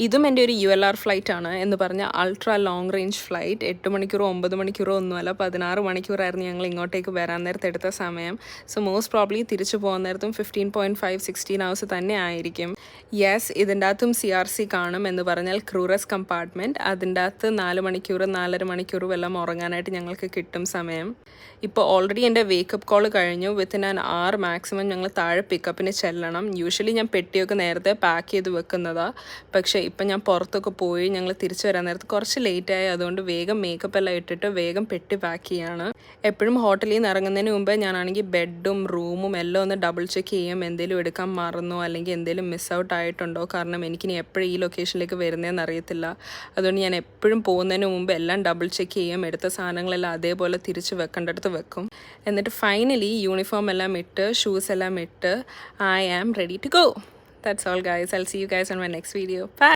ഇതും എൻ്റെ ഒരു ULR ഫ്ലൈറ്റ് ആണ് എന്ന് പറഞ്ഞാൽ അൾട്രാ ലോങ് റേഞ്ച് ഫ്ലൈറ്റ്. 8 മണിക്കൂറോ 9 മണിക്കൂറോ ഒന്നുമല്ല, 16 മണിക്കൂറായിരുന്നു ഞങ്ങൾ ഇങ്ങോട്ടേക്ക് വരാൻ നേരത്തെ എടുത്ത സമയം. സോ മോസ്റ്റ് പ്രോബ്ലി തിരിച്ചു പോകുന്ന നേരത്തും 15.5-16 hours തന്നെ ആയിരിക്കും. യെസ്, ഇതിൻ്റെ അകത്തും CRC കാണും എന്ന് പറഞ്ഞാൽ ക്രൂറസ് കമ്പാർട്ട്മെൻറ്റ്. അതിൻ്റെ അകത്ത് 4 മണിക്കൂർ 4.5 മണിക്കൂർ വല്ലതും ഉറങ്ങാനായിട്ട് ഞങ്ങൾക്ക് കിട്ടും സമയം. ഇപ്പോൾ ഓൾറെഡി എൻ്റെ വേക്കപ്പ് കോൾ കഴിഞ്ഞു. വിത്തിൻ ആൻ അവർ മാക്സിമം ഞങ്ങൾ താഴെ പിക്കപ്പിന് ചെല്ലണം. യൂഷ്വലി ഞാൻ പെട്ടിയൊക്കെ നേരത്തെ പാക്ക് ചെയ്ത് വെക്കുന്നതാണ്. പക്ഷേ ഇപ്പം ഞാൻ പുറത്തൊക്കെ പോയി ഞങ്ങൾ തിരിച്ചു വരാൻ നേരത്ത് കുറച്ച് ലേറ്റായി. അതുകൊണ്ട് വേഗം മേക്കപ്പ് എല്ലാം ഇട്ടിട്ട് വേഗം പെട്ടി പാക്ക് ചെയ്യാണ്. എപ്പോഴും ഹോട്ടലിൽ നിന്ന് ഇറങ്ങുന്നതിന് മുമ്പേ ഞാനാണെങ്കിൽ ബെഡും റൂമും എല്ലാം ഒന്ന് ഡബിൾ ചെക്ക് ചെയ്യും. എന്തെങ്കിലും എടുക്കാൻ മറന്നോ അല്ലെങ്കിൽ എന്തെങ്കിലും മിസ് ഔട്ട് ആയിട്ടുണ്ടോ. കാരണം എനിക്കിനി എപ്പോഴും ഈ ലൊക്കേഷനിലേക്ക് വരുന്നതെന്ന് അറിയത്തില്ല. അതുകൊണ്ട് ഞാൻ എപ്പോഴും പോകുന്നതിന് മുമ്പ് എല്ലാം ഡബിൾ ചെക്ക് ചെയ്യും. എടുത്ത സാധനങ്ങളെല്ലാം അതേപോലെ തിരിച്ച് വെക്കേണ്ടടുത്ത് വെക്കും. എന്നിട്ട് ഫൈനലി യൂണിഫോം എല്ലാം ഇട്ട് ഷൂസ് എല്ലാം ഇട്ട് I am ready to go. That's all guys. I'll see you guys on my next video. Bye.